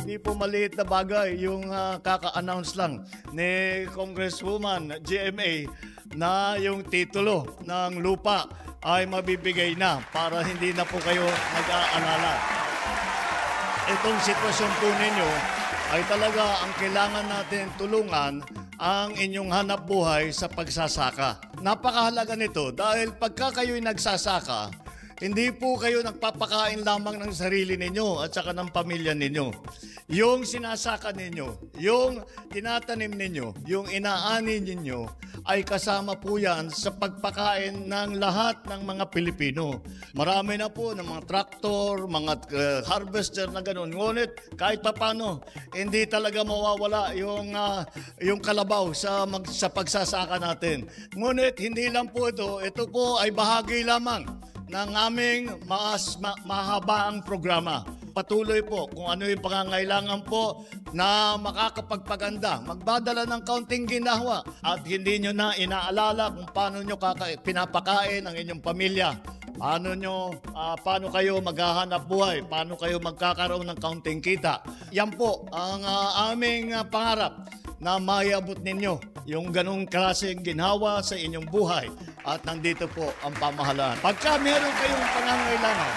Hindi po maliit na bagay yung kaka-announce lang ni Congresswoman GMA na yung titulo ng lupa ay mabibigay na para hindi na po kayo nag-aalala. Itong sitwasyon po ninyo ay talaga ang kailangan natin tulungan ang inyong hanap buhay sa pagsasaka. Napakahalaga nito dahil pagka kayo'y nagsasaka, hindi po kayo nagpapakain lamang ng sarili ninyo at saka ng pamilya ninyo. Yung sinasaka ninyo, yung tinatanim ninyo, yung inaani ninyo ay kasama po yan sa pagpakain ng lahat ng mga Pilipino. Marami na po ng mga traktor, mga harvester na gano'n. Ngunit kahit papano, hindi talaga mawawala yung kalabaw sa pagsasaka natin. Ngunit hindi lang po ito po ay bahagi lamang ng aming mahabaang programa. Patuloy po kung ano yung pangangailangan po na makakapagpaganda. Magbadala ng kaunting ginhawa at hindi nyo na inaalala kung paano nyo pinapakain ang inyong pamilya. Paano kayo maghahanap buhay? Paano kayo magkakaroon ng kaunting kita? Yan po ang aming pangarap na maiabot ninyo yung ganong klaseng ginhawa sa inyong buhay. At nandito po ang pamahalaan. Pagka meron kayong pangangailangan,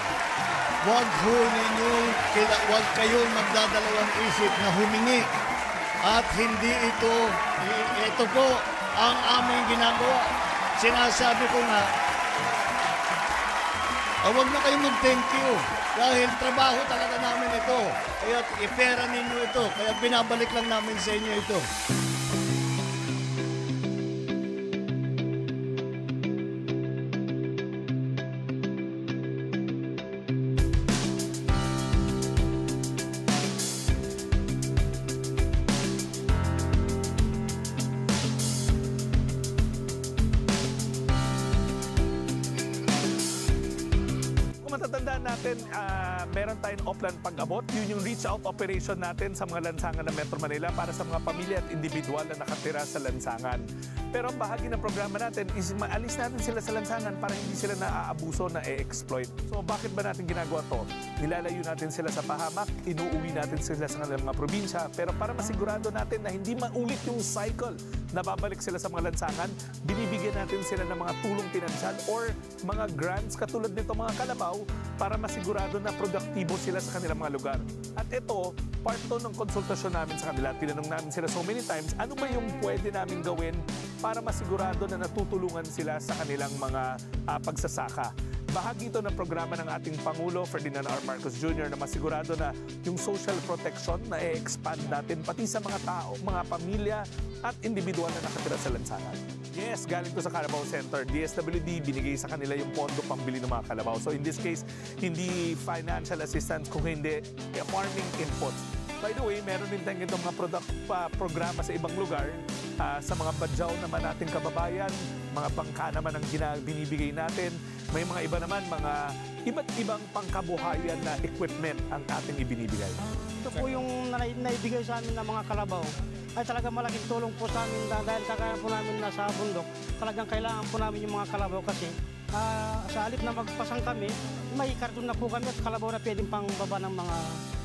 huwag kayong magdadalawang isip na humingi. At hindi ito po ang aming ginagawa. Sinasabi ko nga, huwag na kayong mag-thank you. Dahil trabaho talaga namin ito. Kaya ipera ninyo ito. Kaya binabalik lang namin sa inyo ito. Matatandaan natin, meron tayong Oplan Pag-abot. Yun yung reach out operation natin sa mga lansangan ng Metro Manila para sa mga pamilya at individual na nakatira sa lansangan. Pero ang bahagi ng programa natin is maalis natin sila sa lansangan para hindi sila naaabuso, na e-exploit. So bakit ba natin ginagawa to? Nilalayo natin sila sa pahamak, inuuwi natin sila sa kanilang mga probinsya, pero para masigurado natin na hindi maulit yung cycle na babalik sila sa mga lansangan, binibigyan natin sila ng mga tulong pinansyal or mga grants katulad nito mga kalabaw para masigurado na produktibo sila sa kanilang mga lugar. At ito, part to ng konsultasyon namin sa kanila. Tinanong namin sila so many times, ano ba yung pwede namin gawin para masigurado na natutulungan sila sa kanilang mga pagsasaka. Bahagi ito ng programa ng ating Pangulo, Ferdinand R. Marcos Jr. na masigurado na yung social protection na i-expand natin pati sa mga tao, mga pamilya at individual na nakatira sa lansangan. Yes, galing to sa Carabao Center. DSWD, binigay sa kanila yung pondo pambili ng mga kalabaw. So in this case, hindi financial assistance kung hindi farming inputs. By the way, meron din tayong itong mga programa sa ibang lugar, sa mga badyaw naman nating kababayan, mga bangka naman ang binibigay natin. May mga iba naman, mga iba't ibang pangkabuhayan na equipment ang ating ibinibigay. Ito po yung naibigay sa amin ng mga kalabaw ay talaga malaking tulong po sa amin dahil kagaya po namin nasa bundok. Talagang kailangan po namin yung mga kalabaw kasi sa halip na magpasang kami, may karton na po kami at kalabaw na pwedeng pang baba ng mga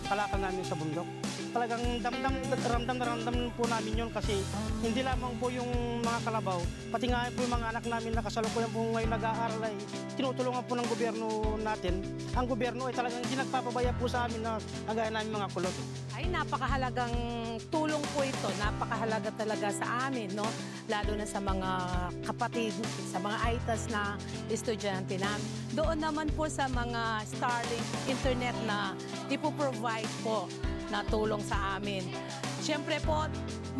kalakal namin sa bundok. Talagang ramdam po namin yun kasi hindi lamang po yung mga kalabaw, pati nga po yung mga anak namin na kasalukuyan po ngayon nag-aaral ay tinutulungan po ng gobyerno natin. Ang gobyerno ay talagang hindi nagpapabaya po sa amin na kagaya namin mga kulot. Ay, napakahalagang tulong po ito. Napakahalaga talaga sa amin, no? Lalo na sa mga kapatid, sa mga ITAS na estudyante namin. Doon naman po sa mga Starlink internet na ipoprovide po na tulong sa amin. Siyempre po,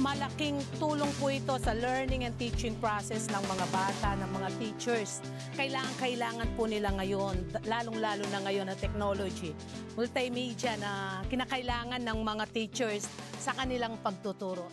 malaking tulong po ito sa learning and teaching process ng mga bata, ng mga teachers. Kailangan po nila ngayon, lalong-lalo na ngayon na technology, multimedia na kinakailangan ng mga teachers sa kanilang pagtuturo.